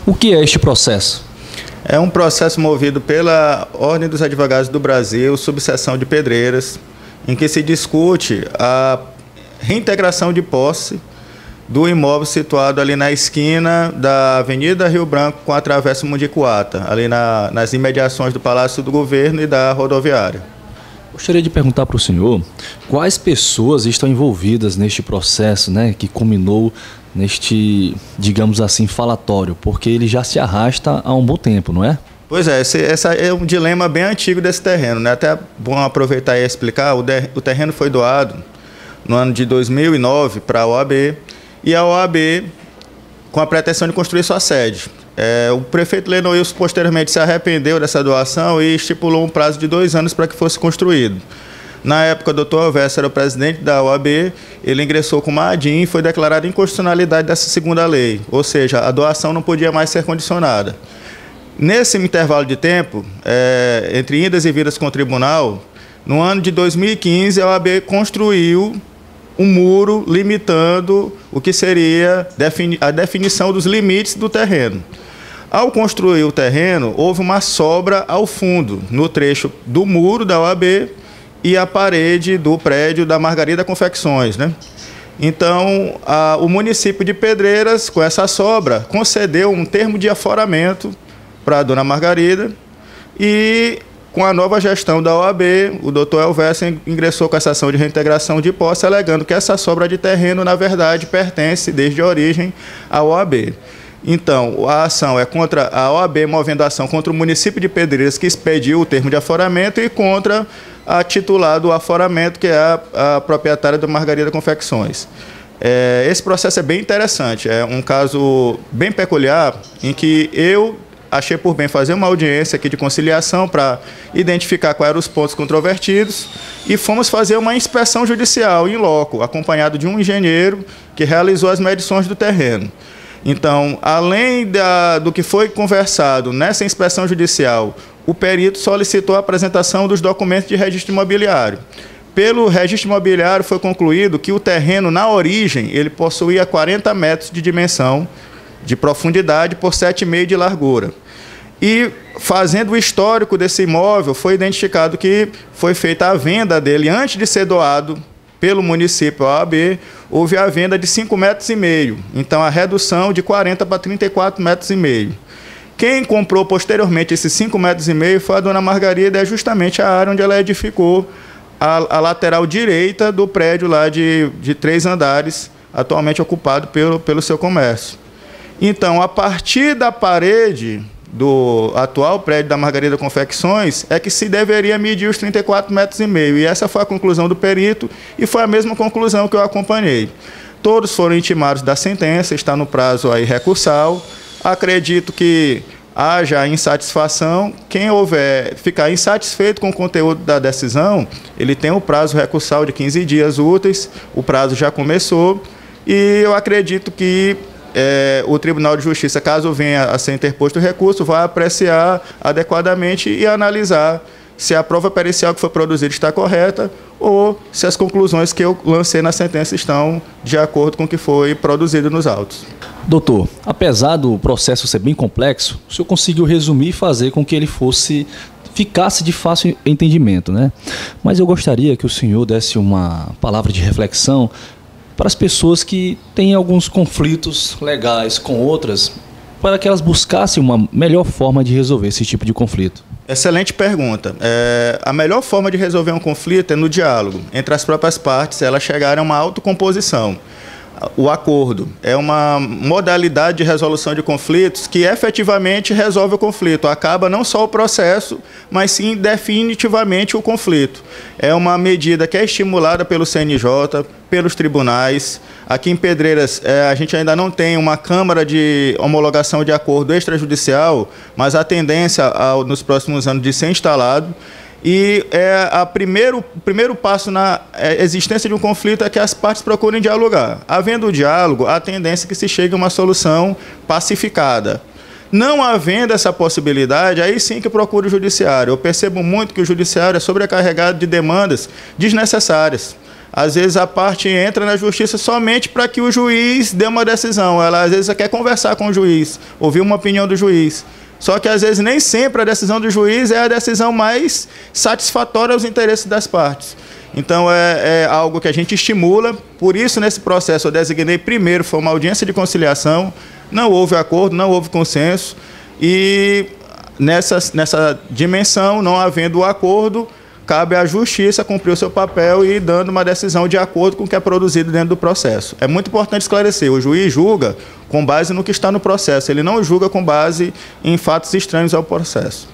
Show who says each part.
Speaker 1: O que é este processo?
Speaker 2: É um processo movido pela Ordem dos Advogados do Brasil, subseção de Pedreiras, em que se discute a reintegração de posse do imóvel situado ali na esquina da Avenida Rio Branco com a Travessa Mundicoata, ali nas imediações do Palácio do Governo e da rodoviária.
Speaker 1: Gostaria de perguntar para o senhor quais pessoas estão envolvidas neste processo, né, que culminou neste, digamos assim, falatório, porque ele já se arrasta há um bom tempo, não é?
Speaker 2: Pois é, esse é um dilema bem antigo desse terreno, né? Até bom aproveitar e explicar, o terreno foi doado no ano de 2009 para a OAB, e a OAB com a pretensão de construir sua sede. O prefeito Lenoilson posteriormente se arrependeu dessa doação e estipulou um prazo de 2 anos para que fosse construído. Na época, o doutor Elvésio era o presidente da OAB, ele ingressou com uma ADIM e foi declarada inconstitucionalidade dessa segunda lei, ou seja, a doação não podia mais ser condicionada. Nesse intervalo de tempo, entre indas e vindas com o tribunal, no ano de 2015, a OAB construiu um muro limitando o que seria a definição dos limites do terreno. Ao construir o terreno, houve uma sobra ao fundo, no trecho do muro da OAB e a parede do prédio da Margarida Confecções, né? Então, o município de Pedreiras, com essa sobra, concedeu um termo de aforamento para a dona Margarida e, com a nova gestão da OAB, o doutor Elvésio ingressou com essa ação de reintegração de posse, alegando que essa sobra de terreno, na verdade, pertence, desde a origem, à OAB. Então, a ação é contra a OAB, movendo a ação contra o município de Pedreiras, que expediu o termo de aforamento, e contra a titular do aforamento, que é a proprietária da Margarida Confecções. Esse processo é bem interessante, é um caso bem peculiar, em que eu achei por bem fazer uma audiência aqui de conciliação para identificar quais eram os pontos controvertidos e fomos fazer uma inspeção judicial in loco, acompanhado de um engenheiro que realizou as medições do terreno. Então, além do que foi conversado nessa inspeção judicial, o perito solicitou a apresentação dos documentos de registro imobiliário. Pelo registro imobiliário foi concluído que o terreno, na origem, ele possuía 40 metros de dimensão, de profundidade por 7,5 de largura. E, fazendo o histórico desse imóvel, foi identificado que foi feita a venda dele antes de ser doado pelo município OAB, houve a venda de 5,5 metros. Então, a redução de 40 para 34,5 metros. Quem comprou posteriormente esses 5,5 metros foi a dona Margarida, é justamente a área onde ela edificou a lateral direita do prédio lá de 3 andares, atualmente ocupado pelo seu comércio. Então, a partir da parede do atual prédio da Margarida Confecções, é que se deveria medir os 34,5 metros. E essa foi a conclusão do perito e foi a mesma conclusão que eu acompanhei. Todos foram intimados da sentença, está no prazo aí recursal. Acredito que haja insatisfação. Quem ficar insatisfeito com o conteúdo da decisão, ele tem o prazo recursal de 15 dias úteis, o prazo já começou, e eu acredito que o Tribunal de Justiça, caso venha a ser interposto o recurso, vai apreciar adequadamente e analisar se a prova pericial que foi produzida está correta ou se as conclusões que eu lancei na sentença estão de acordo com o que foi produzido nos autos.
Speaker 1: Doutor, apesar do processo ser bem complexo, o senhor conseguiu resumir e fazer com que ele ficasse de fácil entendimento, né? Mas eu gostaria que o senhor desse uma palavra de reflexão para as pessoas que têm alguns conflitos legais com outras, para que elas buscassem uma melhor forma de resolver esse tipo de conflito.
Speaker 2: Excelente pergunta. A melhor forma de resolver um conflito é no diálogo, entre as próprias partes, elas chegarem a uma autocomposição. O acordo é uma modalidade de resolução de conflitos que efetivamente resolve o conflito. Acaba não só o processo, mas sim definitivamente o conflito. É uma medida que é estimulada pelo CNJ, pelos tribunais. Aqui em Pedreiras, a gente ainda não tem uma câmara de homologação de acordo extrajudicial, mas a tendência nos próximos anos de ser instalado. E o primeiro passo na existência de um conflito é que as partes procurem dialogar. Havendo o diálogo, a tendência é que se chegue a uma solução pacificada. Não havendo essa possibilidade, aí sim que procure o judiciário. Eu percebo muito que o judiciário é sobrecarregado de demandas desnecessárias. Às vezes a parte entra na justiça somente para que o juiz dê uma decisão. Ela às vezes quer conversar com o juiz, ouvir uma opinião do juiz. Só que às vezes nem sempre a decisão do juiz é a decisão mais satisfatória aos interesses das partes. Então é algo que a gente estimula. Por isso, nesse processo, eu designei primeiro, foi uma audiência de conciliação, não houve acordo, não houve consenso. E nessa dimensão, não havendo o acordo, cabe à justiça cumprir o seu papel e ir dando uma decisão de acordo com o que é produzido dentro do processo. É muito importante esclarecer, o juiz julga com base no que está no processo, ele não julga com base em fatos estranhos ao processo.